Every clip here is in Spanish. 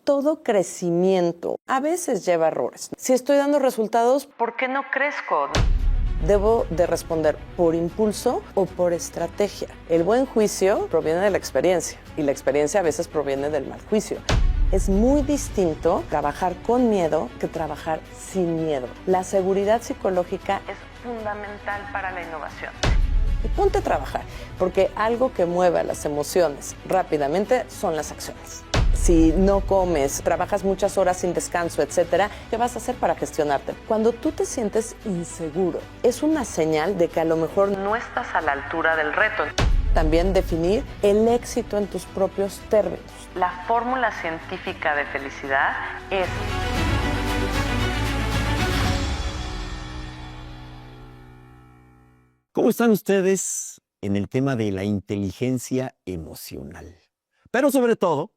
Todo crecimiento a veces lleva errores. Si estoy dando resultados, ¿por qué no crezco? Debo de responder por impulso o por estrategia. El buen juicio proviene de la experiencia y la experiencia a veces proviene del mal juicio. Es muy distinto trabajar con miedo que trabajar sin miedo. La seguridad psicológica es fundamental para la innovación. Y ponte a trabajar, porque algo que mueve las emociones rápidamente son las acciones. Si no comes, trabajas muchas horas sin descanso, etcétera, ¿qué vas a hacer para gestionarte? Cuando tú te sientes inseguro, es una señal de que a lo mejor no estás a la altura del reto. También definir el éxito en tus propios términos. La fórmula científica de felicidad es: ¿cómo están ustedes en el tema de la inteligencia emocional? Pero sobre todo,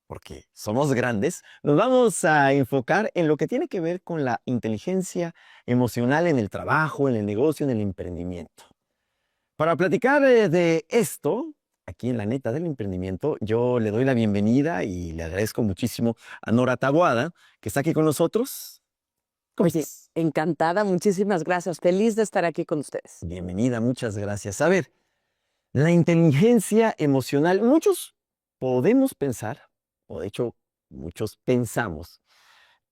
porque somos grandes, nos vamos a enfocar en lo que tiene que ver con la inteligencia emocional en el trabajo, en el negocio, en el emprendimiento. Para platicar de esto, aquí en La Neta del Emprendimiento, yo le doy la bienvenida y le agradezco muchísimo a Nora Taboada, que está aquí con nosotros. ¿Cómo Oye, estás? encantada, muchísimas gracias. Feliz de estar aquí con ustedes. Bienvenida, muchas gracias. A ver, la inteligencia emocional, muchos podemos pensar, o de hecho muchos pensamos,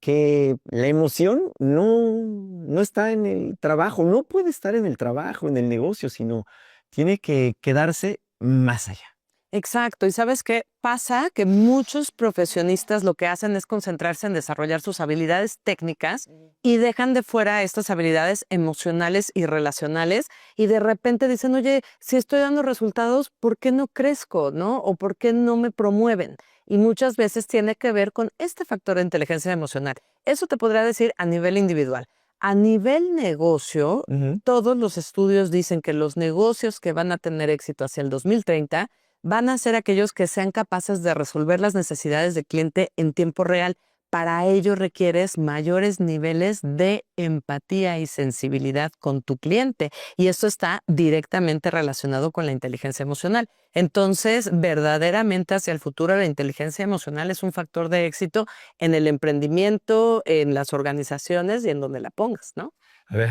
que la emoción no está en el trabajo, no puede estar en el trabajo, en el negocio, sino tiene que quedarse más allá. Exacto. ¿Y sabes qué pasa? Que muchos profesionistas lo que hacen es concentrarse en desarrollar sus habilidades técnicas y dejan de fuera estas habilidades emocionales y relacionales y de repente dicen, oye, si estoy dando resultados, ¿por qué no crezco, no? ¿O por qué no me promueven? Y muchas veces tiene que ver con este factor de inteligencia emocional. Eso te podría decir a nivel individual. A nivel negocio, todos los estudios dicen que los negocios que van a tener éxito hacia el 2030 van a ser aquellos que sean capaces de resolver las necesidades del cliente en tiempo real. Para ello requieres mayores niveles de empatía y sensibilidad con tu cliente. Y esto está directamente relacionado con la inteligencia emocional. Entonces, verdaderamente hacia el futuro, la inteligencia emocional es un factor de éxito en el emprendimiento, en las organizaciones y en donde la pongas, ¿no? A ver,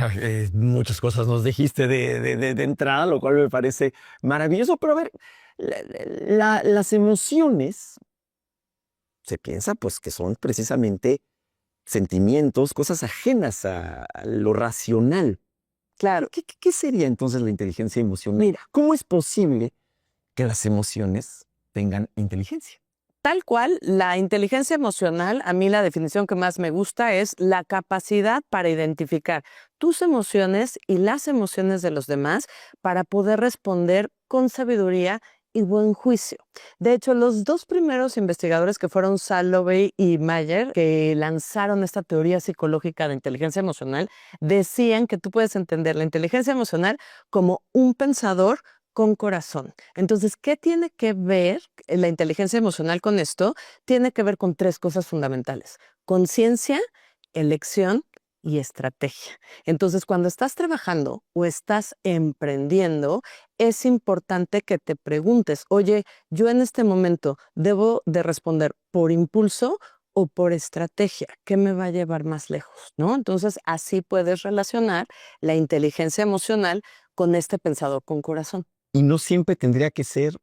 muchas cosas nos dijiste de entrada, lo cual me parece maravilloso, pero a ver, las emociones, se piensa pues que son precisamente sentimientos, cosas ajenas a lo racional. Claro. ¿Qué sería entonces la inteligencia emocional? Mira, ¿Cómo es posible que las emociones tengan inteligencia? tal cual, la inteligencia emocional, a mí la definición que más me gusta es la capacidad para identificar tus emociones y las emociones de los demás para poder responder con sabiduría y buen juicio. De hecho, los dos primeros investigadores que fueron Salovey y Mayer, que lanzaron esta teoría psicológica de inteligencia emocional, decían que tú puedes entender la inteligencia emocional como un pensador con corazón. Entonces, ¿qué tiene que ver la inteligencia emocional con esto? Tiene que ver con tres cosas fundamentales: conciencia, elección y estrategia. Entonces, cuando estás trabajando o estás emprendiendo, es importante que te preguntes, oye, yo en este momento debo de responder por impulso o por estrategia, ¿qué me va a llevar más lejos? ¿No? Entonces, así puedes relacionar la inteligencia emocional con este pensador con corazón. Y no siempre tendría que ser,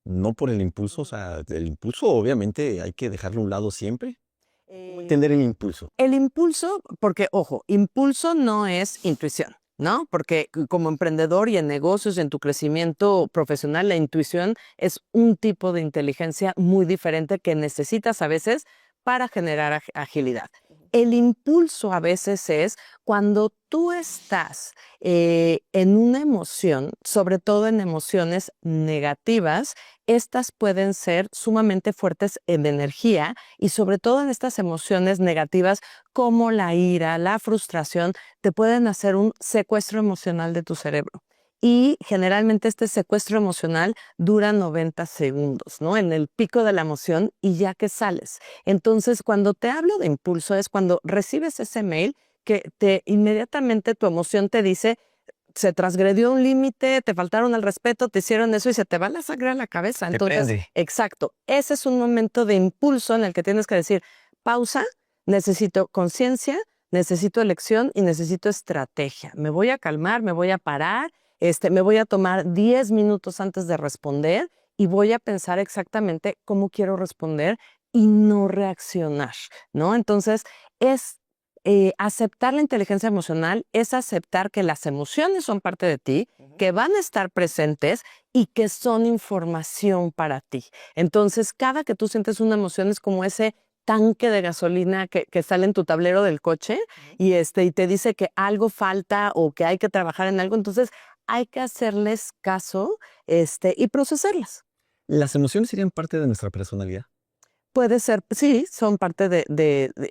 no por el impulso, o sea, el impulso obviamente hay que dejarlo a un lado siempre. ¿Cómo entender el impulso? El impulso, porque ojo, impulso no es intuición, ¿no? Porque como emprendedor y en negocios y en tu crecimiento profesional, la intuición es un tipo de inteligencia muy diferente que necesitas a veces para generar agilidad. El impulso a veces es cuando tú estás en una emoción, sobre todo en emociones negativas. Estas pueden ser sumamente fuertes en energía y sobre todo en estas emociones negativas como la ira, la frustración, te pueden hacer un secuestro emocional de tu cerebro. Y generalmente este secuestro emocional dura 90 segundos, ¿no? En el pico de la emoción y ya que sales. Entonces, cuando te hablo de impulso es cuando recibes ese mail que inmediatamente tu emoción te dice, se transgredió un límite, te faltaron al respeto, te hicieron eso y se te va la sangre a la cabeza. Te Entonces, prende. exacto, ese es un momento de impulso en el que tienes que decir, pausa, necesito conciencia, necesito elección y necesito estrategia. Me voy a calmar, me voy a parar, me voy a tomar 10 minutos antes de responder y voy a pensar exactamente cómo quiero responder y no reaccionar, ¿no? Entonces, es aceptar la inteligencia emocional, es aceptar que las emociones son parte de ti, que van a estar presentes y que son información para ti. Entonces, cada que tú sientes una emoción es como ese tanque de gasolina que sale en tu tablero del coche y te dice que algo falta o que hay que trabajar en algo. Entonces, hay que hacerles caso y procesarlas. ¿Las emociones serían parte de nuestra personalidad? Puede ser, sí, son parte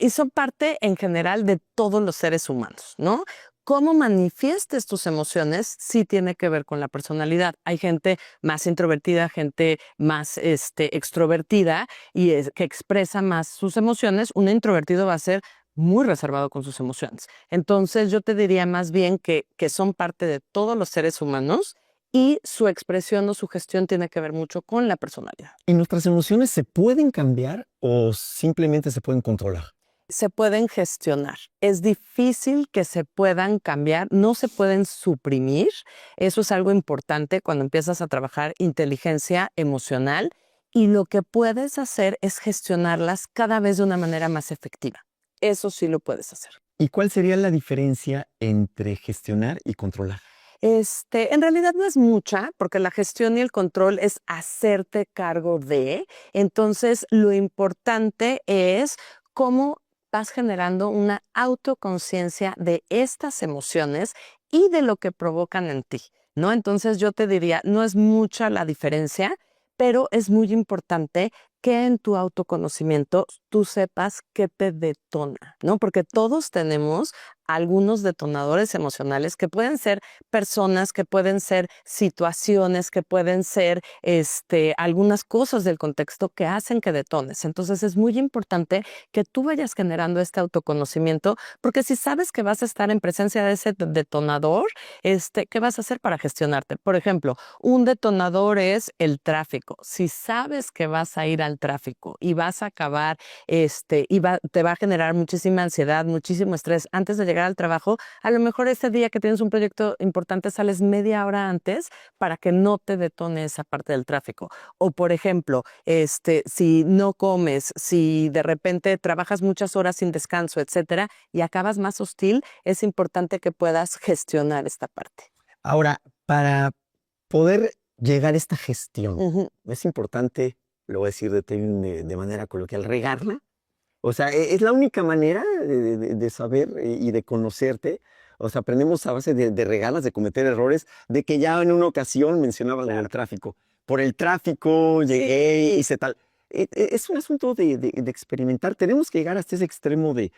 y son parte en general de todos los seres humanos, ¿no? Cómo manifiestes tus emociones sí tiene que ver con la personalidad. Hay gente más introvertida, gente más extrovertida que expresa más sus emociones. Un introvertido va a ser muy reservado con sus emociones. Entonces yo te diría más bien que son parte de todos los seres humanos y su expresión o su gestión tiene que ver mucho con la personalidad. ¿Y nuestras emociones se pueden cambiar o simplemente se pueden controlar? Se pueden gestionar. Es difícil que se puedan cambiar, no se pueden suprimir. Eso es algo importante cuando empiezas a trabajar inteligencia emocional y lo que puedes hacer es gestionarlas cada vez de una manera más efectiva. Eso sí lo puedes hacer. ¿Y cuál sería la diferencia entre gestionar y controlar? En realidad no es mucha, porque la gestión y el control es hacerte cargo de. Entonces, lo importante es cómo vas generando una autoconciencia de estas emociones y de lo que provocan en ti, ¿no? Entonces, yo te diría, no es mucha la diferencia, pero es muy importante que en tu autoconocimiento tú sepas qué te detona, ¿no? Porque todos tenemos algunos detonadores emocionales que pueden ser personas, que pueden ser situaciones, que pueden ser algunas cosas del contexto que hacen que detones. Entonces es muy importante que tú vayas generando este autoconocimiento, porque si sabes que vas a estar en presencia de ese detonador, ¿qué vas a hacer para gestionarte? Por ejemplo, un detonador es el tráfico. Si sabes que vas a ir al tráfico y vas a acabar, te va a generar muchísima ansiedad, muchísimo estrés antes de llegar al trabajo, a lo mejor ese día que tienes un proyecto importante sales media hora antes para que no te detone esa parte del tráfico. O por ejemplo, si no comes, si de repente trabajas muchas horas sin descanso, etcétera, y acabas más hostil, es importante que puedas gestionar esta parte. Ahora, para poder llegar a esta gestión, Ujú. es importante, lo voy a decir de manera coloquial, regarla. O sea, es la única manera de saber y de conocerte. O sea, aprendemos a base de regalas, de cometer errores, de que ya en una ocasión mencionaba lo del tráfico. Por el tráfico llegué, Sí. hice tal. Es un asunto de experimentar. Tenemos que llegar hasta ese extremo de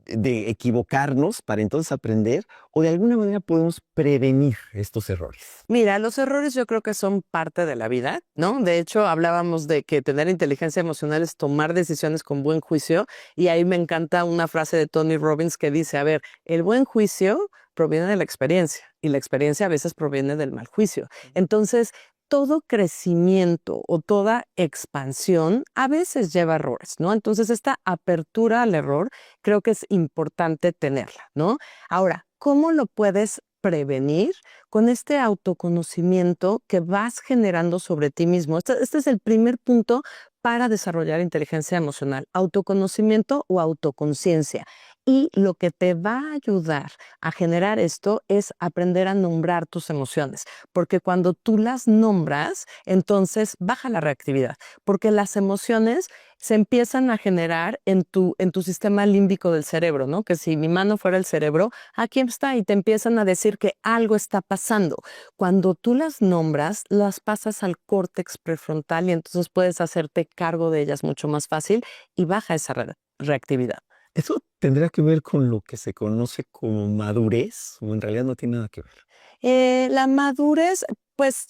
equivocarnos para entonces aprender, o de alguna manera podemos prevenir estos errores. Mira, los errores yo creo que son parte de la vida, ¿no? De hecho, hablábamos de que tener inteligencia emocional es tomar decisiones con buen juicio y ahí me encanta una frase de Tony Robbins que dice, a ver, el buen juicio proviene de la experiencia y la experiencia a veces proviene del mal juicio. Entonces, todo crecimiento o toda expansión a veces lleva errores, ¿no? Entonces, esta apertura al error creo que es importante tenerla, ¿no? Ahora, ¿cómo lo puedes prevenir? Con este autoconocimiento que vas generando sobre ti mismo. Este es el primer punto para desarrollar inteligencia emocional, autoconocimiento o autoconciencia. Y lo que te va a ayudar a generar esto es aprender a nombrar tus emociones, porque cuando tú las nombras, entonces baja la reactividad, porque las emociones se empiezan a generar en tu sistema límbico del cerebro, ¿no? Que si mi mano fuera el cerebro, aquí está, y te empiezan a decir que algo está pasando. Cuando tú las nombras, las pasas al córtex prefrontal y entonces puedes hacerte cargo de ellas mucho más fácil y baja esa reactividad. ¿Eso tendrá que ver con lo que se conoce como madurez o en realidad no tiene nada que ver? La madurez, pues,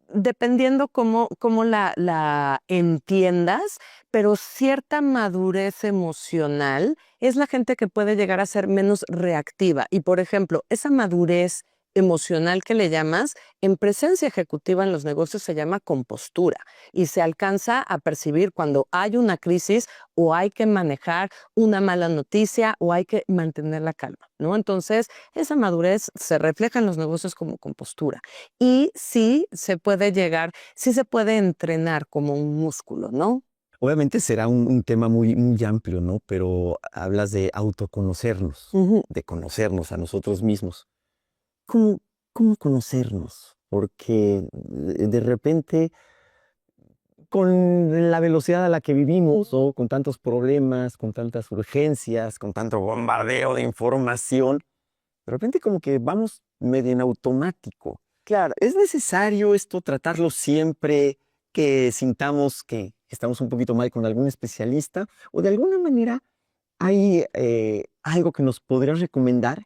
dependiendo cómo la entiendas, pero cierta madurez emocional es la gente que puede llegar a ser menos reactiva. Y, por ejemplo, esa madurez emocional que le llamas, en presencia ejecutiva en los negocios se llama compostura y se alcanza a percibir cuando hay una crisis o hay que manejar una mala noticia o hay que mantener la calma, ¿no? Entonces, esa madurez se refleja en los negocios como compostura y sí se puede llegar, sí se puede entrenar como un músculo, ¿no? Obviamente será un tema muy, muy amplio, ¿no? Pero hablas de autoconocernos, Ujú. de conocernos a nosotros mismos. ¿Cómo, cómo conocernos? Porque de repente, con la velocidad a la que vivimos, o con tantos problemas, con tantas urgencias, con tanto bombardeo de información, de repente como que vamos medio en automático. Claro, ¿es necesario esto tratarlo siempre que sintamos que estamos un poquito mal con algún especialista? ¿O de alguna manera hay algo que nos podrías recomendar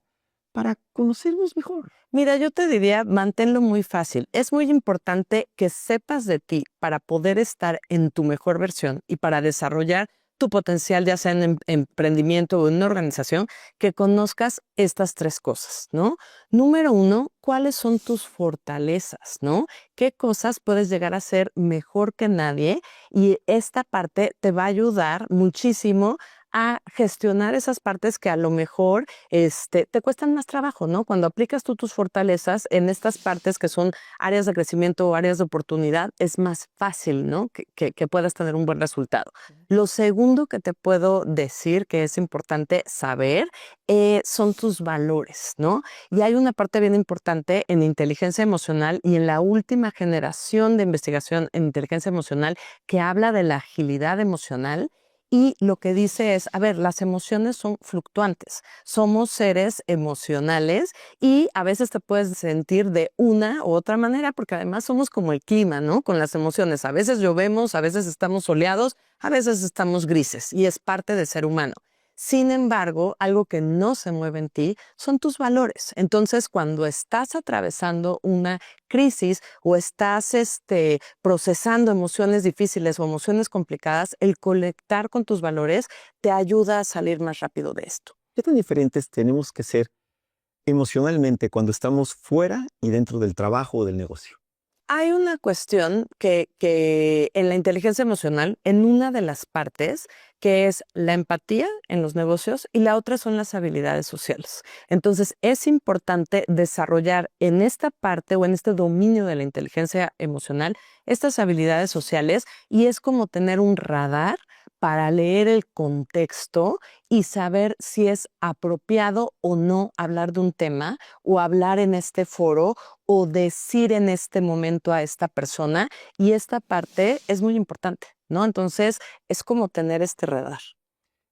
para conocernos mejor? Mira, yo te diría, manténlo muy fácil. Es muy importante que sepas de ti para poder estar en tu mejor versión y para desarrollar tu potencial, ya sea en emprendimiento o en una organización, que conozcas estas tres cosas, ¿no? Número uno, ¿cuáles son tus fortalezas, ¿no? ¿Qué cosas puedes llegar a ser mejor que nadie? Y esta parte te va a ayudar muchísimo a gestionar esas partes que a lo mejor te cuestan más trabajo, ¿no? Cuando aplicas tú tus fortalezas en estas partes que son áreas de crecimiento o áreas de oportunidad, es más fácil, ¿no? Que puedas tener un buen resultado. Lo segundo que te puedo decir que es importante saber son tus valores, ¿no? Y hay una parte bien importante en inteligencia emocional y en la última generación de investigación en inteligencia emocional que habla de la agilidad emocional. Y lo que dice es, a ver, las emociones son fluctuantes, somos seres emocionales y a veces te puedes sentir de una u otra manera porque además somos como el clima, ¿no? Con las emociones, a veces llovemos, a veces estamos soleados, a veces estamos grises y es parte de ser humano. Sin embargo, algo que no se mueve en ti son tus valores. Entonces, cuando estás atravesando una crisis o estás procesando emociones difíciles o emociones complicadas, el conectar con tus valores te ayuda a salir más rápido de esto. ¿Qué tan diferentes tenemos que ser emocionalmente cuando estamos fuera y dentro del trabajo o del negocio? Hay una cuestión que en la inteligencia emocional, en una de las partes, que es la empatía en los negocios y la otra son las habilidades sociales. Entonces, es importante desarrollar en esta parte o en este dominio de la inteligencia emocional estas habilidades sociales y es como tener un radar para leer el contexto y saber si es apropiado o no hablar de un tema o hablar en este foro o decir en este momento a esta persona y esta parte es muy importante, ¿no? Entonces es como tener este radar.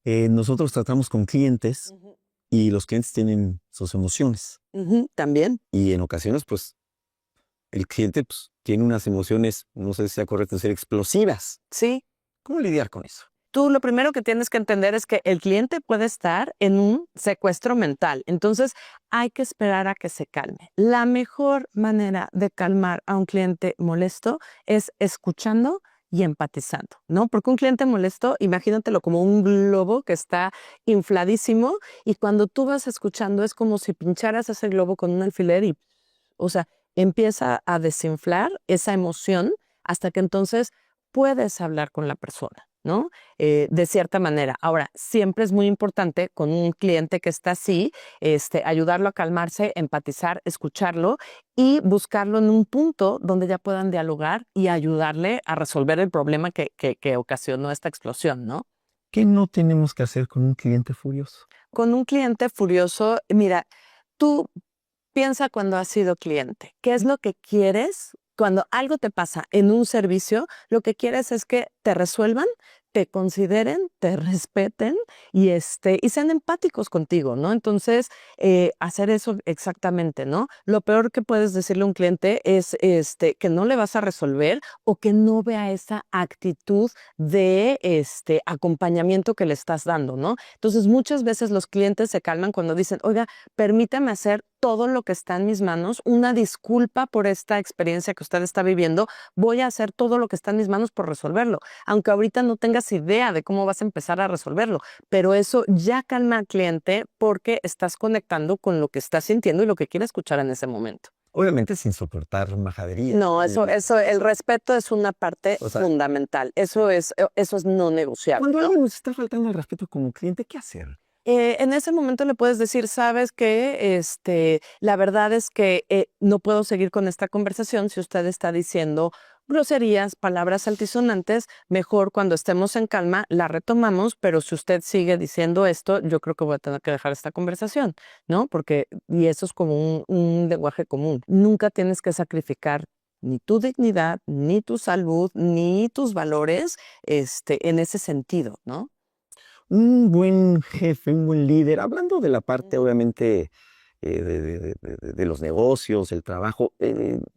Nosotros tratamos con clientes Ujú. y los clientes tienen sus emociones. Ujú, también. Y en ocasiones, pues, el cliente pues, tiene unas emociones, no sé si sea correcto decir, explosivas. Sí. ¿Cómo lidiar con eso? Tú lo primero que tienes que entender es que el cliente puede estar en un secuestro mental, entonces hay que esperar a que se calme. La mejor manera de calmar a un cliente molesto es escuchando y empatizando, ¿no? Porque un cliente molesto, imagínatelo como un globo que está infladísimo y cuando tú vas escuchando es como si pincharas ese globo con un alfiler y, o sea, empieza a desinflar esa emoción hasta que entonces puedes hablar con la persona, ¿no? De cierta manera. Ahora, siempre es muy importante con un cliente que está así, ayudarlo a calmarse, empatizar, escucharlo y buscarlo en un punto donde ya puedan dialogar y ayudarle a resolver el problema que ocasionó esta explosión, ¿no? ¿Qué no tenemos que hacer con un cliente furioso? Con un cliente furioso, mira, tú piensa cuando has sido cliente. ¿Qué es lo que quieres? Cuando algo te pasa en un servicio, lo que quieres es que te resuelvan, te consideren, te respeten y sean empáticos contigo, ¿no? Entonces, hacer eso exactamente, ¿no? Lo peor que puedes decirle a un cliente es que no le vas a resolver o que no vea esa actitud de acompañamiento que le estás dando, ¿no? Entonces, muchas veces los clientes se calman cuando dicen, oiga, permítame hacer todo lo que está en mis manos, una disculpa por esta experiencia que usted está viviendo, voy a hacer todo lo que está en mis manos por resolverlo, aunque ahorita no tengas idea de cómo vas a empezar a resolverlo, pero eso ya calma al cliente porque estás conectando con lo que está sintiendo y lo que quiere escuchar en ese momento. Obviamente sin soportar majadería. No, el respeto es una parte O sea, fundamental. Eso es no negociable, cuando ¿no? alguien nos está faltando el respeto como cliente, ¿qué hacer? En ese momento le puedes decir, sabes que la verdad es que no puedo seguir con esta conversación si usted está diciendo groserías, palabras altisonantes, mejor cuando estemos en calma la retomamos, pero si usted sigue diciendo esto, yo creo que voy a tener que dejar esta conversación, ¿no? Y eso es como un lenguaje común. Nunca tienes que sacrificar ni tu dignidad, ni tu salud, ni tus valores, en ese sentido, ¿no? Un buen jefe, un buen líder, hablando de la parte obviamente de los negocios, el trabajo,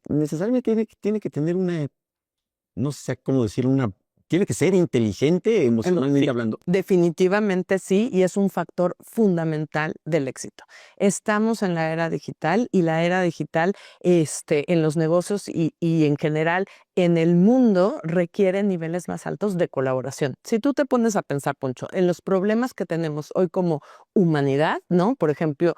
necesariamente tiene que tener una, no sé cómo decir, tiene que ser inteligente emocionalmente Sí, hablando. definitivamente sí, y es un factor fundamental del éxito. Estamos en la era digital y la era digital en los negocios y en general en el mundo requiere niveles más altos de colaboración. Si tú te pones a pensar, Poncho, en los problemas que tenemos hoy como humanidad, ¿no? Por ejemplo,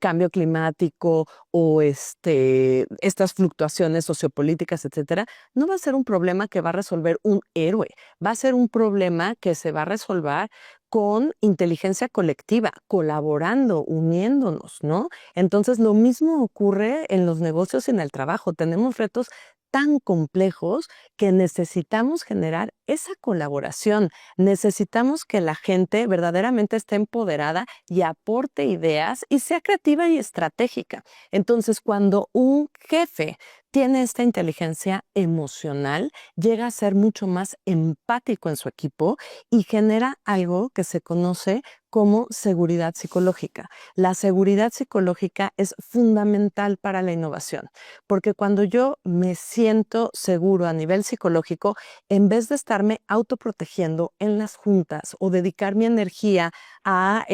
cambio climático o estas fluctuaciones sociopolíticas, etcétera, no va a ser un problema que va a resolver un héroe, va a ser un problema que se va a resolver con inteligencia colectiva, colaborando, uniéndonos, ¿no? Entonces, lo mismo ocurre en los negocios y en el trabajo. Tenemos retos tan complejos que necesitamos generar esa colaboración. Necesitamos que la gente verdaderamente esté empoderada y aporte ideas y sea creativa y estratégica. Entonces, cuando un jefe tiene esta inteligencia emocional, llega a ser mucho más empático en su equipo y genera algo que se conoce como seguridad psicológica. La seguridad psicológica es fundamental para la innovación, porque cuando yo me siento seguro a nivel psicológico, en vez de estarme autoprotegiendo en las juntas o dedicar mi energía a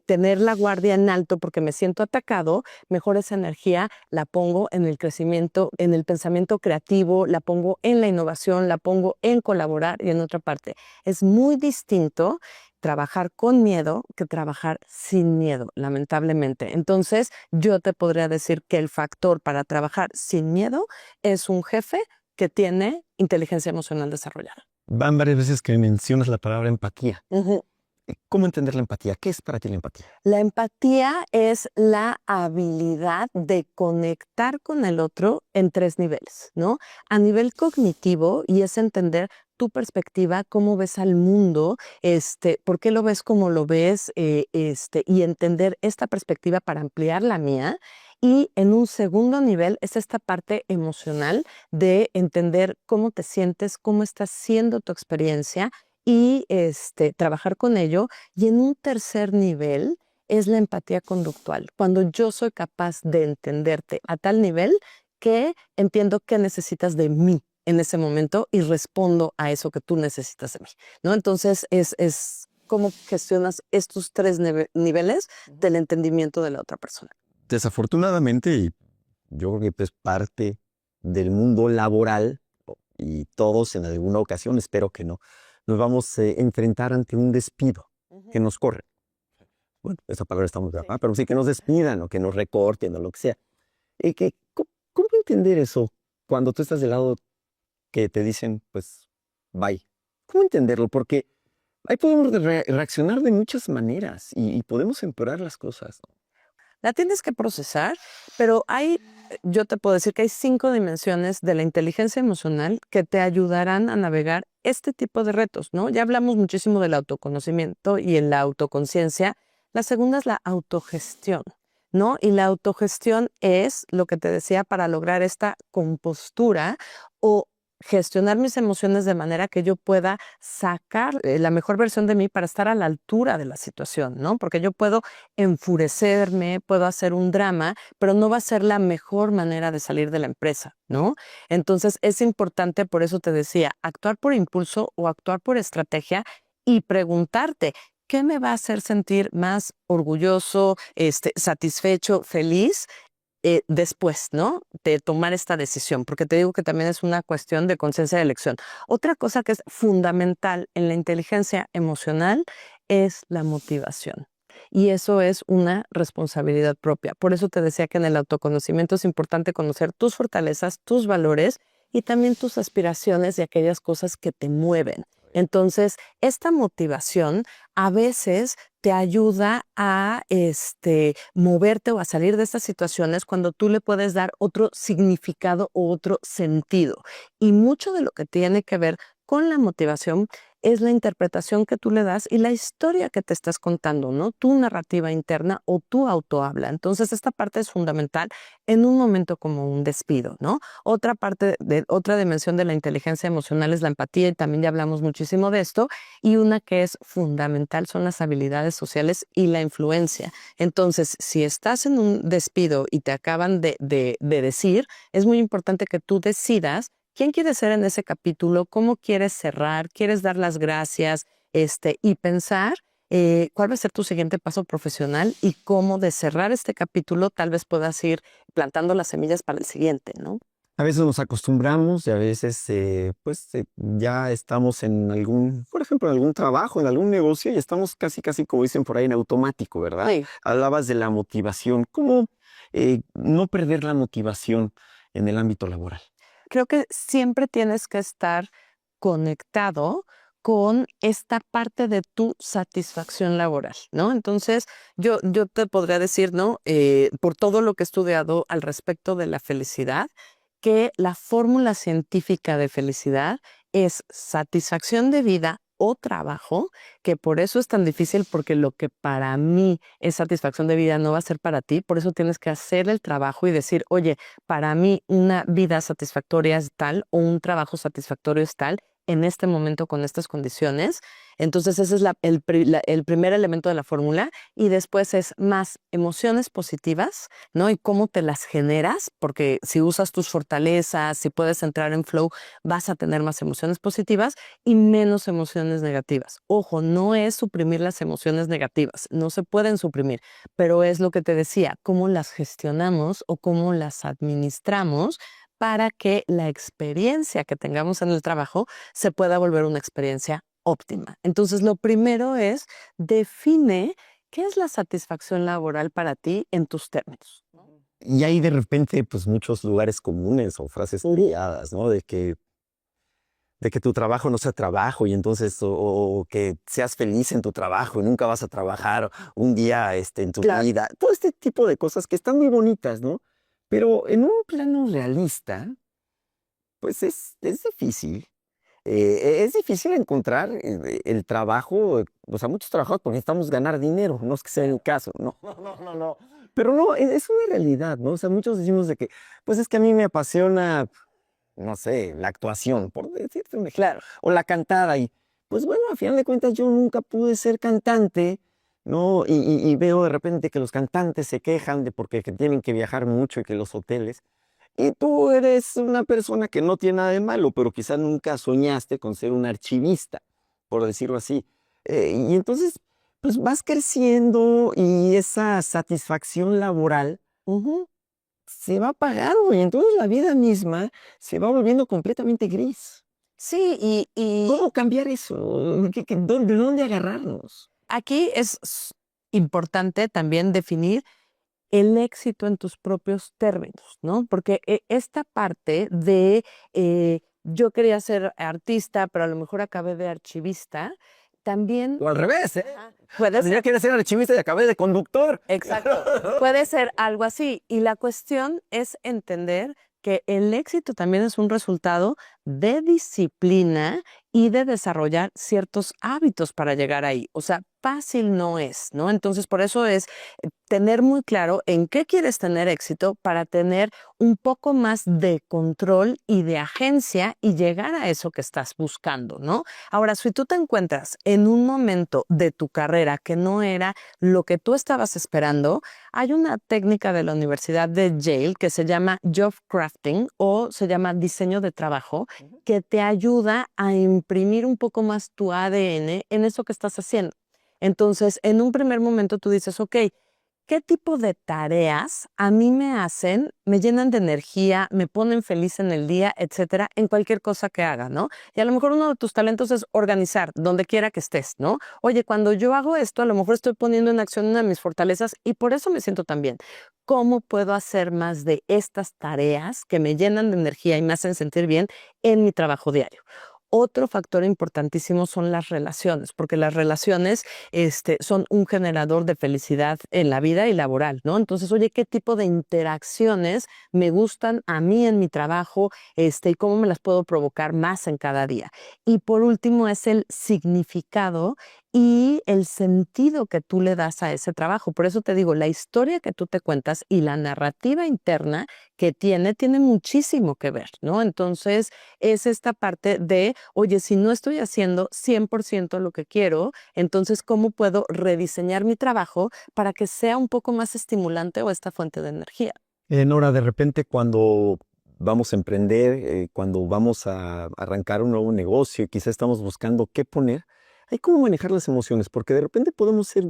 tener la guardia en alto porque me siento atacado, mejor esa energía la pongo en el crecimiento, en el pensamiento creativo, la pongo en la innovación, la pongo en colaborar y en otra parte. Es muy distinto trabajar con miedo que trabajar sin miedo, lamentablemente. Entonces, yo te podría decir que el factor para trabajar sin miedo es un jefe que tiene inteligencia emocional desarrollada. Van varias veces que mencionas la palabra empatía. Ujú. ¿Cómo entender la empatía? ¿Qué es para ti la empatía? La empatía es la habilidad de conectar con el otro en 3 niveles, ¿no? A nivel cognitivo, y es entender tu perspectiva, cómo ves al mundo, por qué lo ves como lo ves, y entender esta perspectiva para ampliar la mía. Y en un segundo nivel es esta parte emocional de entender cómo te sientes, cómo está siendo tu experiencia y trabajar con ello. Y en un tercer nivel es la empatía conductual, cuando yo soy capaz de entenderte a tal nivel que entiendo qué necesitas de mí en ese momento y respondo a eso que tú necesitas de mí, ¿no? Entonces es cómo gestionas estos 3 niveles del entendimiento de la otra persona. Desafortunadamente, y yo creo que es parte del mundo laboral, y todos en alguna ocasión, espero que no, nos vamos a enfrentar ante un despido, que nos corren. Bueno, esa palabra está muy grave, pero sí que nos despidan o que nos recorten o lo que sea. ¿Cómo entender eso cuando tú estás del lado que te dicen, pues, bye? ¿Cómo entenderlo? Porque ahí podemos reaccionar de muchas maneras y podemos empeorar las cosas, ¿no? La tienes que procesar, pero yo te puedo decir que hay 5 dimensiones de la inteligencia emocional que te ayudarán a navegar este tipo de retos, ¿no? Ya hablamos muchísimo del autoconocimiento y en la autoconciencia. La segunda es la autogestión, ¿no? Y la autogestión es lo que te decía para lograr esta compostura o gestionar mis emociones de manera que yo pueda sacar la mejor versión de mí para estar a la altura de la situación, ¿no? Porque yo puedo enfurecerme, puedo hacer un drama, pero no va a ser la mejor manera de salir de la empresa, ¿no? Entonces es importante, por eso te decía, actuar por impulso o actuar por estrategia y preguntarte, ¿qué me va a hacer sentir más orgulloso, satisfecho, feliz? Después, ¿no? De tomar esta decisión, porque te digo que también es una cuestión de conciencia de elección. Otra cosa que es fundamental en la inteligencia emocional es la motivación. Y eso es una responsabilidad propia. Por eso te decía que en el autoconocimiento es importante conocer tus fortalezas, tus valores y también tus aspiraciones y aquellas cosas que te mueven. Entonces, esta motivación a veces te ayuda a moverte o a salir de estas situaciones cuando tú le puedes dar otro significado o otro sentido. Y mucho de lo que tiene que ver con la motivación es la interpretación que tú le das y la historia que te estás contando, ¿no? Tu narrativa interna o tu autohabla. Entonces, esta parte es fundamental en un momento como un despido, ¿no? Otra dimensión de la inteligencia emocional es la empatía y también ya hablamos muchísimo de esto. Y una que es fundamental son las habilidades sociales y la influencia. Entonces, si estás en un despido y te acaban de decir, es muy importante que tú decidas quién quieres ser en ese capítulo, cómo quieres cerrar, quieres dar las gracias, y pensar cuál va a ser tu siguiente paso profesional y cómo de cerrar este capítulo tal vez puedas ir plantando las semillas para el siguiente, ¿no? A veces nos acostumbramos y a veces ya estamos en algún, por ejemplo, en algún trabajo, en algún negocio y estamos casi, como dicen por ahí, en automático, ¿verdad? Sí. Hablabas de la motivación. ¿Cómo no perder la motivación en el ámbito laboral? Creo que siempre tienes que estar conectado con esta parte de tu satisfacción laboral, ¿no? Entonces, yo te podría decir, ¿no? Por todo lo que he estudiado al respecto de la felicidad, que la fórmula científica de felicidad es satisfacción de vida o trabajo, que por eso es tan difícil, porque lo que para mí es satisfacción de vida no va a ser para ti, por eso tienes que hacer el trabajo y decir, oye, para mí una vida satisfactoria es tal o un trabajo satisfactorio es tal en este momento con estas condiciones. Entonces ese es el primer elemento de la fórmula y después es más emociones positivas, ¿no? Y cómo te las generas, porque si usas tus fortalezas, si puedes entrar en flow, vas a tener más emociones positivas y menos emociones negativas. Ojo, no es suprimir las emociones negativas, no se pueden suprimir, pero es lo que te decía, cómo las gestionamos o cómo las administramos para que la experiencia que tengamos en el trabajo se pueda volver una experiencia óptima. Entonces, lo primero es define qué es la satisfacción laboral para ti en tus términos. Y hay de repente, pues, muchos lugares comunes o frases trilladas, ¿no? De que tu trabajo no sea trabajo y entonces, o que seas feliz en tu trabajo y nunca vas a trabajar un día en tu Claro. vida. Todo este tipo de cosas que están muy bonitas, ¿no? Pero en un plano realista, pues es difícil. Es difícil encontrar el trabajo, o sea, muchos trabajadores porque necesitamos ganar dinero, no es que sea el caso, no, no. Pero no, es una realidad, ¿no? O sea, muchos decimos de que, pues es que a mí me apasiona, no sé, la actuación, por decirte un ejemplo, Claro. o la cantada, y pues bueno, a final de cuentas yo nunca pude ser cantante, ¿no? Y veo de repente que los cantantes se quejan de porque que tienen que viajar mucho y que los hoteles. Y tú eres una persona que no tiene nada de malo, pero quizás nunca soñaste con ser un archivista, por decirlo así. Y entonces, pues vas creciendo y esa satisfacción laboral Ujú. se va apagando y entonces la vida misma se va volviendo completamente gris. Sí, y ¿Cómo cambiar eso? ¿De dónde agarrarnos? aquí es importante también definir el éxito en tus propios términos, ¿no? Porque esta parte de yo quería ser artista, pero a lo mejor acabé de archivista, también O al revés, ¿eh? ajá, puede Yo ser, quería ser archivista y acabé de conductor. exacto, puede ser algo así. Y la cuestión es entender que el éxito también es un resultado de disciplina y de desarrollar ciertos hábitos para llegar ahí. O sea, fácil no es, ¿no? Entonces, por eso es tener muy claro en qué quieres tener éxito para tener un poco más de control y de agencia y llegar a eso que estás buscando, ¿no? Ahora, si tú te encuentras en un momento de tu carrera que no era lo que tú estabas esperando, hay una técnica de la Universidad de Yale que se llama job crafting o se llama diseño de trabajo, que te ayuda a imprimir un poco más tu ADN en eso que estás haciendo. Entonces, en un primer momento tú dices, ok, ¿qué tipo de tareas a mí me llenan de energía, me ponen feliz en el día, etcétera, en cualquier cosa que haga, ¿no? Y a lo mejor uno de tus talentos es organizar donde quiera que estés, ¿no? Oye, cuando yo hago esto, a lo mejor estoy poniendo en acción una de mis fortalezas y por eso me siento tan bien. ¿Cómo puedo hacer más de estas tareas que me llenan de energía y me hacen sentir bien en mi trabajo diario? Otro factor importantísimo son las relaciones, porque las relaciones son un generador de felicidad en la vida y laboral, ¿no? Entonces, oye, ¿qué tipo de interacciones me gustan a mí en mi trabajo, y cómo me las puedo provocar más en cada día? Y por último es el significado y el sentido que tú le das a ese trabajo. Por eso te digo, la historia que tú te cuentas y la narrativa interna que tiene muchísimo que ver, ¿no? Entonces, es esta parte de, oye, si no estoy haciendo 100% lo que quiero, entonces, ¿cómo puedo rediseñar mi trabajo para que sea un poco más estimulante o esta fuente de energía? Nora, de repente cuando vamos a emprender, cuando vamos a arrancar un nuevo negocio y quizá estamos buscando qué poner, hay cómo manejar las emociones, porque de repente podemos ser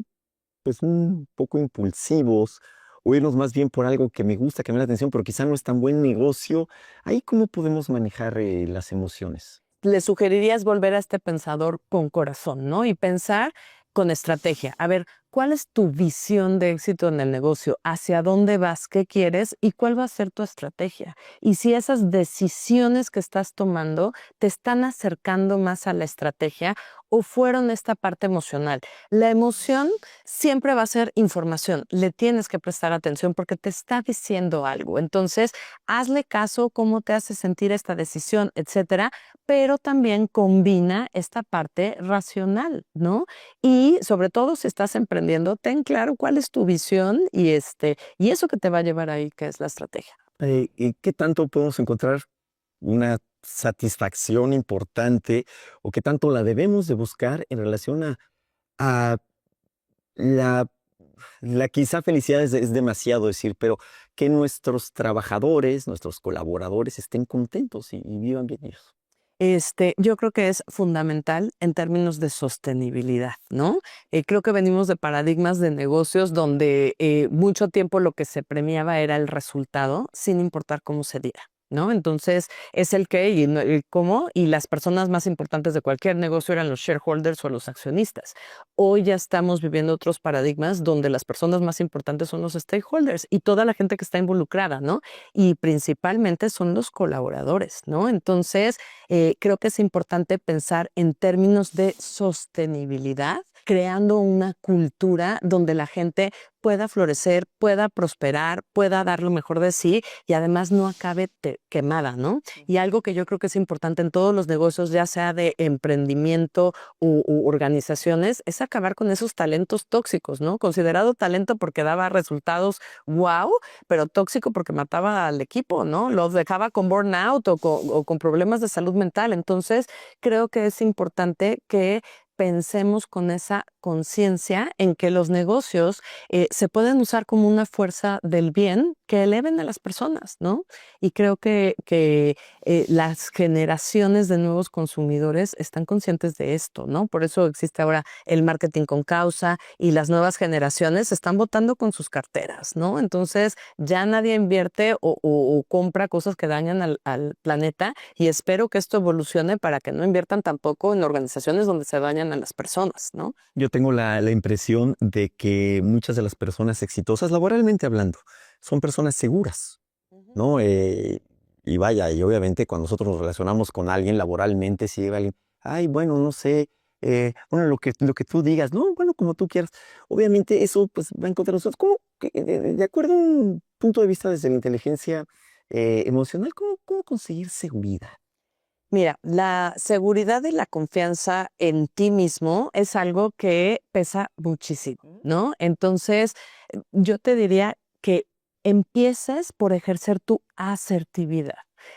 pues un poco impulsivos o irnos más bien por algo que me gusta, que me da la atención, pero quizá no es tan buen negocio. Ahí cómo podemos manejar las emociones. Le sugerirías volver a este pensador con corazón, ¿no? Y pensar con estrategia. A ver, ¿cuál es tu visión de éxito en el negocio? ¿Hacia dónde vas? ¿Qué quieres? ¿Y cuál va a ser tu estrategia? Y si esas decisiones que estás tomando te están acercando más a la estrategia o fueron esta parte emocional. La emoción siempre va a ser información. Le tienes que prestar atención porque te está diciendo algo. Entonces, hazle caso, cómo te hace sentir esta decisión, etcétera, pero también combina esta parte racional, ¿no? Y sobre todo si estás emprendiendo, ten claro cuál es tu visión y eso que te va a llevar ahí, que es la estrategia. ¿Y qué tanto podemos encontrar una satisfacción importante o qué tanto la debemos de buscar en relación a la, la quizá felicidad es demasiado decir, pero que nuestros trabajadores, nuestros colaboradores estén contentos y vivan bien ellos? Yo creo que es fundamental en términos de sostenibilidad, ¿no? Creo que venimos de paradigmas de negocios donde mucho tiempo lo que se premiaba era el resultado, sin importar cómo se diera, ¿no? Entonces, es el qué y el cómo, y las personas más importantes de cualquier negocio eran los shareholders o los accionistas. Hoy ya estamos viviendo otros paradigmas donde las personas más importantes son los stakeholders y toda la gente que está involucrada, ¿no? Y principalmente son los colaboradores, ¿no? Entonces, creo que es importante pensar en términos de sostenibilidad, creando una cultura donde la gente pueda florecer, pueda prosperar, pueda dar lo mejor de sí y además no acabe quemada, ¿no? Y algo que yo creo que es importante en todos los negocios, ya sea de emprendimiento u organizaciones, es acabar con esos talentos tóxicos, ¿no? Considerado talento porque daba resultados wow, pero tóxico porque mataba al equipo, ¿no? Los dejaba con burnout o con problemas de salud mental. Entonces, creo que es importante que pensemos con esa conciencia en que los negocios se pueden usar como una fuerza del bien que eleven a las personas, ¿no? Y creo que las generaciones de nuevos consumidores están conscientes de esto, ¿no? Por eso existe ahora el marketing con causa y las nuevas generaciones están votando con sus carteras, ¿no? Entonces ya nadie invierte o compra cosas que dañan al planeta y espero que esto evolucione para que no inviertan tampoco en organizaciones donde se dañan a las personas, ¿no? Yo tengo la impresión de que muchas de las personas exitosas, laboralmente hablando, son personas seguras, Ujú. ¿no? Y vaya, y obviamente cuando nosotros nos relacionamos con alguien laboralmente, si llega alguien, ay, bueno, no sé, bueno, lo que tú digas, no, bueno, como tú quieras. Obviamente eso pues va en contra de nosotros. ¿Cómo, de acuerdo a un punto de vista desde la inteligencia emocional, cómo conseguir seguridad? Mira, la seguridad y la confianza en ti mismo es algo que pesa muchísimo, ¿no? Entonces, yo te diría que empieces por ejercer tu asertividad.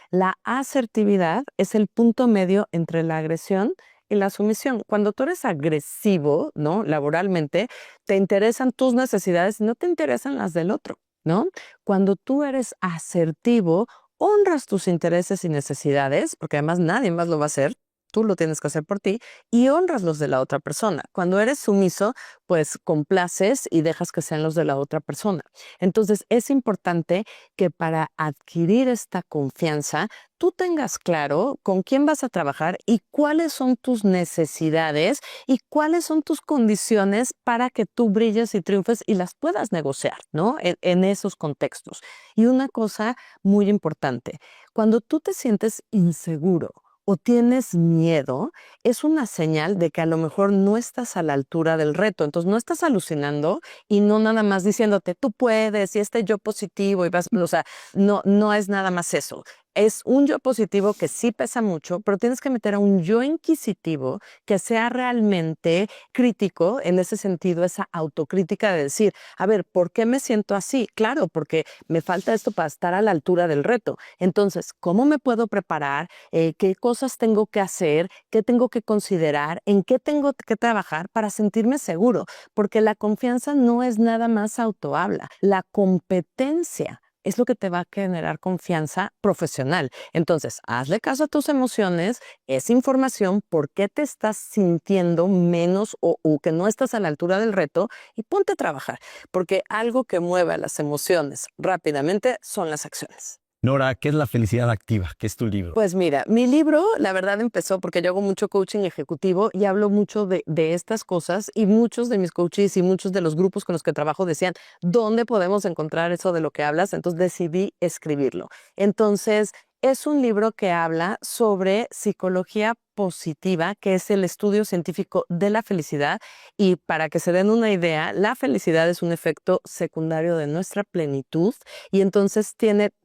La asertividad es el punto medio entre la agresión y la sumisión. Cuando tú eres agresivo, ¿no? Laboralmente, te interesan tus necesidades y no te interesan las del otro, ¿no? Cuando tú eres asertivo, honras tus intereses y necesidades, porque además nadie más lo va a hacer, tú lo tienes que hacer por ti y honras los de la otra persona. Cuando eres sumiso, pues complaces y dejas que sean los de la otra persona. Entonces es importante que para adquirir esta confianza, tú tengas claro con quién vas a trabajar y cuáles son tus necesidades y cuáles son tus condiciones para que tú brilles y triunfes y las puedas negociar, ¿no? En esos contextos. Y una cosa muy importante, cuando tú te sientes inseguro o tienes miedo, es una señal de que a lo mejor no estás a la altura del reto. Entonces no estás alucinando y no nada más diciéndote, tú puedes, y este yo positivo, y vas, o sea, no es nada más eso. Es un yo positivo que sí pesa mucho, pero tienes que meter a un yo inquisitivo que sea realmente crítico, en ese sentido, esa autocrítica de decir, a ver, ¿por qué me siento así? Claro, porque me falta esto para estar a la altura del reto. Entonces, ¿cómo me puedo preparar? ¿Qué cosas tengo que hacer? ¿Qué tengo que considerar? ¿En qué tengo que trabajar para sentirme seguro? Porque la confianza no es nada más autohabla. La competencia es lo que te va a generar confianza profesional. Entonces, hazle caso a tus emociones, es información, por qué te estás sintiendo menos o que no estás a la altura del reto y ponte a trabajar, porque algo que mueve a las emociones rápidamente son las acciones. Nora, ¿qué es la felicidad activa? ¿Qué es tu libro? Pues mira, mi libro, la verdad, empezó porque yo hago mucho coaching ejecutivo y hablo mucho de estas cosas y muchos de mis coaches y muchos de los grupos con los que trabajo decían, ¿dónde podemos encontrar eso de lo que hablas? Entonces decidí escribirlo. Entonces, es un libro que habla sobre psicología positiva, que es el estudio científico de la felicidad. Y para que se den una idea, la felicidad es un efecto secundario de nuestra plenitud y entonces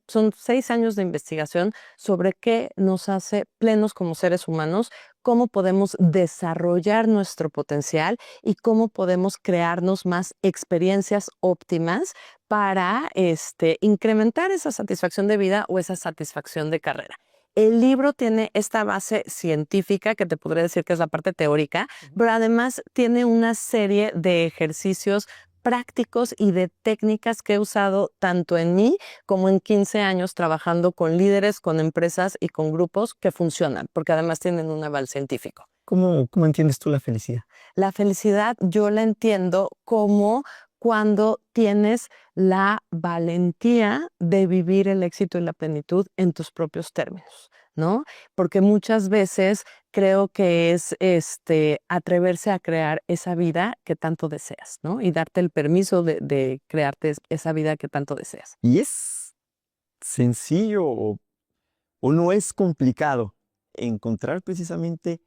son 6 años de investigación sobre qué nos hace plenos como seres humanos, cómo podemos desarrollar nuestro potencial y cómo podemos crearnos más experiencias óptimas para incrementar esa satisfacción de vida o esa satisfacción de carrera. El libro tiene esta base científica, que te podría decir que es la parte teórica, pero además tiene una serie de ejercicios prácticos y de técnicas que he usado tanto en mí como en 15 años trabajando con líderes, con empresas y con grupos que funcionan, porque además tienen un aval científico. ¿Cómo entiendes tú la felicidad? La felicidad yo la entiendo como cuando tienes la valentía de vivir el éxito y la plenitud en tus propios términos, ¿no? Porque muchas veces creo que es atreverse a crear esa vida que tanto deseas, ¿no? Y darte el permiso de crearte esa vida que tanto deseas. ¿Y es sencillo o no es complicado encontrar precisamente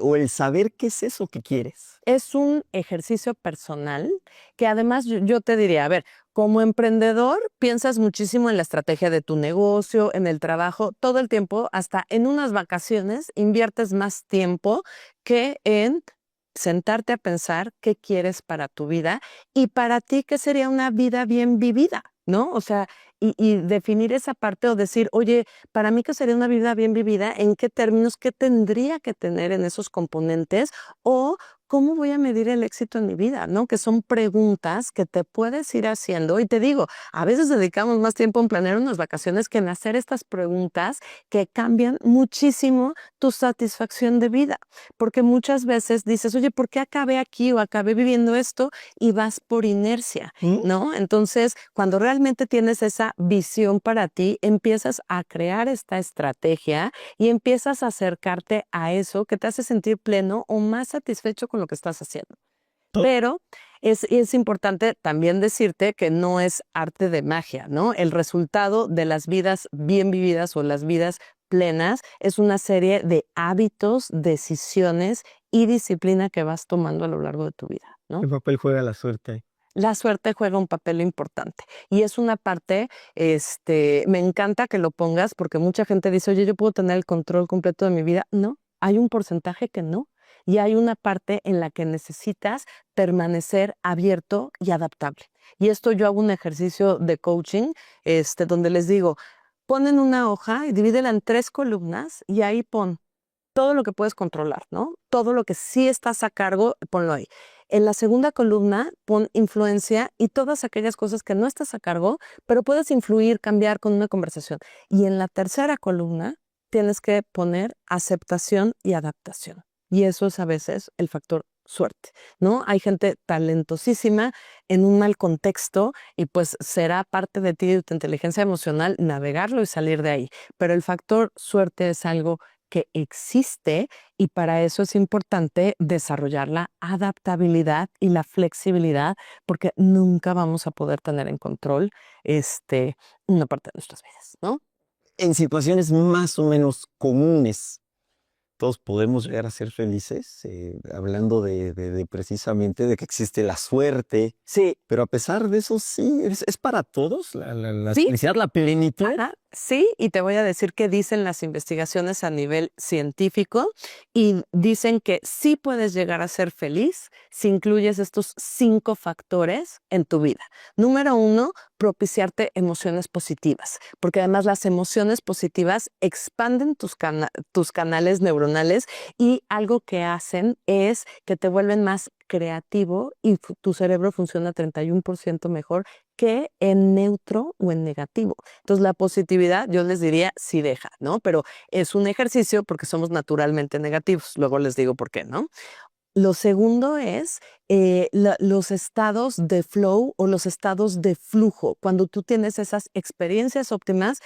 o el saber qué es eso que quieres? Es un ejercicio personal que además yo te diría, a ver, como emprendedor piensas muchísimo en la estrategia de tu negocio, en el trabajo, todo el tiempo, hasta en unas vacaciones inviertes más tiempo que en sentarte a pensar qué quieres para tu vida y para ti qué sería una vida bien vivida, ¿no? O sea, y definir esa parte o decir, oye, para mí qué sería una vida bien vivida, en qué términos, qué tendría que tener en esos componentes o cómo voy a medir el éxito en mi vida, ¿no? Que son preguntas que te puedes ir haciendo. Y te digo, a veces dedicamos más tiempo en planear unas vacaciones que en hacer estas preguntas que cambian muchísimo tu satisfacción de vida. Porque muchas veces dices, oye, ¿por qué acabé aquí o acabé viviendo esto? Y vas por inercia, ¿no? Entonces, cuando realmente tienes esa visión para ti, empiezas a crear esta estrategia y empiezas a acercarte a eso que te hace sentir pleno o más satisfecho con lo que estás haciendo. Pero es importante también decirte que no es arte de magia, ¿no? El resultado de las vidas bien vividas o las vidas plenas es una serie de hábitos, decisiones y disciplina que vas tomando a lo largo de tu vida, ¿no? ¿Qué papel juega la suerte? La suerte juega un papel importante y es una parte, me encanta que lo pongas porque mucha gente dice, oye, yo puedo tener el control completo de mi vida. No, hay un porcentaje que no y hay una parte en la que necesitas permanecer abierto y adaptable. Y esto yo hago un ejercicio de coaching, donde les digo, pon en una hoja y divídela en 3 columnas y ahí pon todo lo que puedes controlar, ¿no? Todo lo que sí estás a cargo, ponlo ahí. En la segunda columna, pon influencia y todas aquellas cosas que no estás a cargo, pero puedes influir, cambiar con una conversación. Y en la tercera columna, tienes que poner aceptación y adaptación. Y eso es a veces el factor suerte, ¿no? Hay gente talentosísima en un mal contexto y pues será parte de ti y de tu inteligencia emocional navegarlo y salir de ahí. Pero el factor suerte es algo que existe y para eso es importante desarrollar la adaptabilidad y la flexibilidad porque nunca vamos a poder tener en control una parte de nuestras vidas, ¿no? En situaciones más o menos comunes, todos podemos llegar a ser felices, hablando de precisamente de que existe la suerte, Sí, pero a pesar de eso, sí, es para todos la sí, felicidad, la plenitud. ajá, sí, y te voy a decir qué dicen las investigaciones a nivel científico y dicen que sí puedes llegar a ser feliz si incluyes estos 5 factores en tu vida. Número 1, propiciarte emociones positivas, porque además las emociones positivas expanden tus canales neuronales y algo que hacen es que te vuelven más creativo y tu cerebro funciona 31% mejor que en neutro o en negativo. Entonces, la positividad, yo les diría, sí deja, ¿no? Pero es un ejercicio porque somos naturalmente negativos. Luego les digo por qué, ¿no? Lo segundo es los estados de flow o los estados de flujo. Cuando tú tienes esas experiencias óptimas,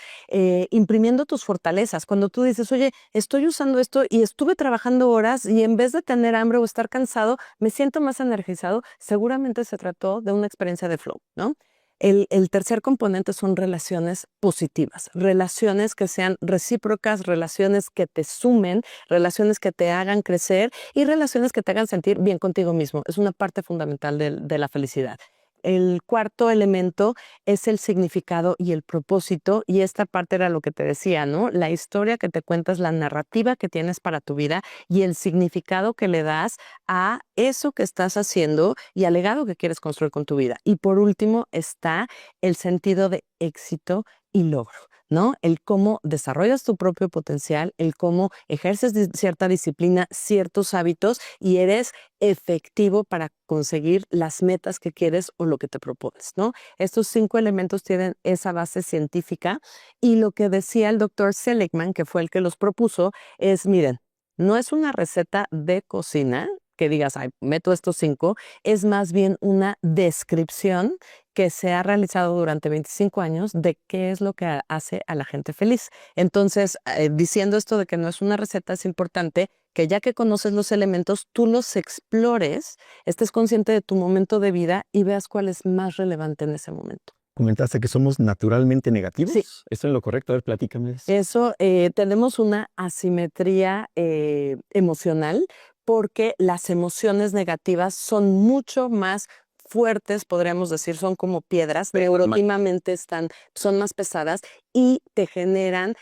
imprimiendo tus fortalezas. Cuando tú dices, oye, estoy usando esto y estuve trabajando horas y en vez de tener hambre o estar cansado, me siento más energizado, seguramente se trató de una experiencia de flow, ¿no? El tercer componente son relaciones positivas, relaciones que sean recíprocas, relaciones que te sumen, relaciones que te hagan crecer y relaciones que te hagan sentir bien contigo mismo. Es una parte fundamental de la felicidad. El cuarto elemento es el significado y el propósito, y esta parte era lo que te decía, ¿no? La historia que te cuentas, la narrativa que tienes para tu vida y el significado que le das a eso que estás haciendo y al legado que quieres construir con tu vida. Y por último está el sentido de éxito y logro, ¿no? El cómo desarrollas tu propio potencial, el cómo ejerces cierta disciplina, ciertos hábitos y eres efectivo para conseguir las metas que quieres o lo que te propones, ¿no? Estos 5 elementos tienen esa base científica y lo que decía el doctor Seligman, que fue el que los propuso, es, miren, no es una receta de cocina que digas, ay, meto estos 5, es más bien una descripción que se ha realizado durante 25 años de qué es lo que hace a la gente feliz. Entonces, diciendo esto de que no es una receta, es importante que ya que conoces los elementos, tú los explores, estés consciente de tu momento de vida y veas cuál es más relevante en ese momento. Comentaste que somos naturalmente Sí. negativos. ¿Esto es lo correcto? A ver, platícame de eso. Eso, tenemos una asimetría emocional porque las emociones negativas son mucho más fuertes, podríamos decir, son como piedras, neuroquímicamente son más pesadas y te generan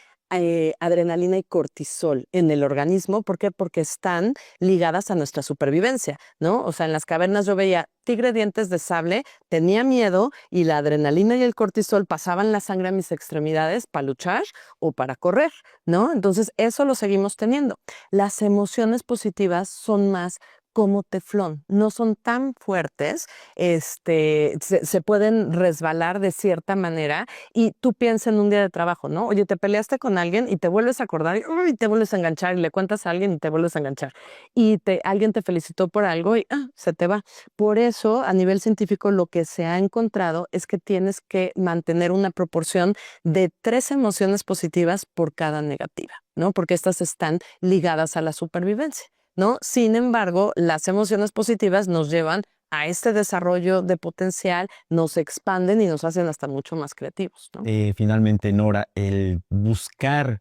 adrenalina y cortisol en el organismo. ¿Por qué? Porque están ligadas a nuestra supervivencia, ¿no? O sea, en las cavernas yo veía tigre dientes de sable, tenía miedo y la adrenalina y el cortisol pasaban la sangre a mis extremidades para luchar o para correr, ¿no? Entonces, eso lo seguimos teniendo. Las emociones positivas son más como teflón, no son tan fuertes, se pueden resbalar de cierta manera y tú piensas en un día de trabajo, ¿no? Oye, te peleaste con alguien y te vuelves a acordar y te vuelves a enganchar y le cuentas a alguien y te vuelves a enganchar y alguien te felicitó por algo y se te va. Por eso, a nivel científico, lo que se ha encontrado es que tienes que mantener una proporción de 3 emociones positivas por cada negativa, ¿no? Porque estas están ligadas a la supervivencia, ¿no? Sin embargo, las emociones positivas nos llevan a este desarrollo de potencial, nos expanden y nos hacen hasta mucho más creativos, ¿no? Finalmente, Nora, el buscar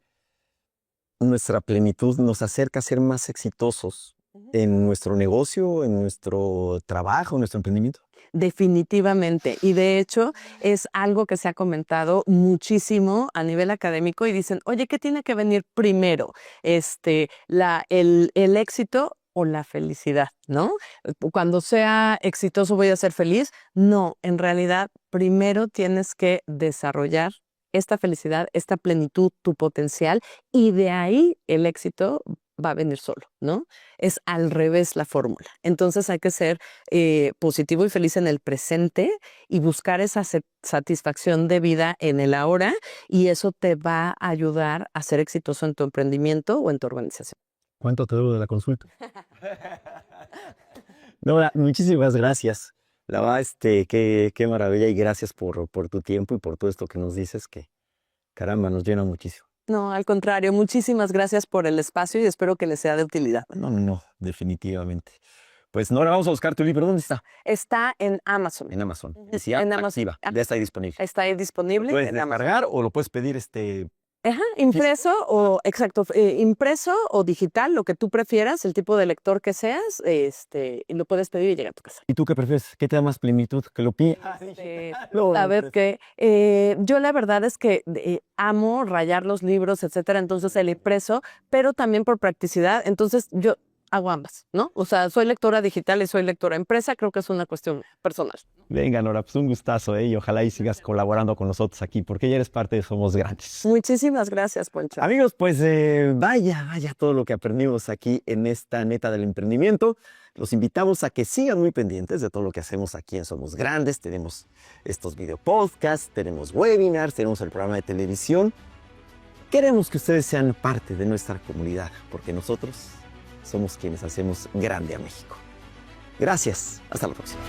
nuestra plenitud nos acerca a ser más exitosos en nuestro negocio, en nuestro trabajo, en nuestro emprendimiento. Definitivamente. Y de hecho es algo que se ha comentado muchísimo a nivel académico y dicen, oye, ¿qué tiene que venir primero? El éxito o la felicidad, ¿no? Cuando sea exitoso voy a ser feliz. No, en realidad primero tienes que desarrollar esta felicidad, esta plenitud, tu potencial y de ahí el éxito va a venir solo, ¿no? Es al revés la fórmula. Entonces hay que ser positivo y feliz en el presente y buscar esa satisfacción de vida en el ahora, y eso te va a ayudar a ser exitoso en tu emprendimiento o en tu organización. ¿Cuánto te debo de la consulta? Nora, muchísimas gracias. La verdad, qué maravilla, y gracias por tu tiempo y por todo esto que nos dices, que caramba, nos llena muchísimo. No, al contrario, muchísimas gracias por el espacio y espero que les sea de utilidad. No, definitivamente. Pues Nora, vamos a buscar tu libro. ¿Dónde está? Está en Amazon. En Amazon. Ujú, Decía en Amazon. activa, ya está ahí disponible. Está ahí ¿Lo disponible puedes en Amazon. descargar o lo puedes pedir Ajá, impreso o, exacto, impreso o digital, lo que tú prefieras, el tipo de lector que seas, y lo puedes pedir y llega a tu casa. ¿Y tú qué prefieres? ¿Qué te da más plenitud? ¿Que lo pidas? A ver, que yo la verdad es que amo rayar los libros, etcétera, entonces el impreso, pero también por practicidad, entonces yo hago ambas, ¿no? O sea, soy lectora digital y soy lectora impresa, creo que es una cuestión personal. Venga, Nora, pues un gustazo, y ojalá y sigas colaborando con nosotros aquí, porque ya eres parte de Somos Grandes. Muchísimas gracias, Poncho. Amigos, pues vaya todo lo que aprendimos aquí en esta neta del emprendimiento. Los invitamos a que sigan muy pendientes de todo lo que hacemos aquí en Somos Grandes. Tenemos estos video podcasts, tenemos webinars, tenemos el programa de televisión. Queremos que ustedes sean parte de nuestra comunidad, porque nosotros somos quienes hacemos grande a México. Gracias, hasta la próxima.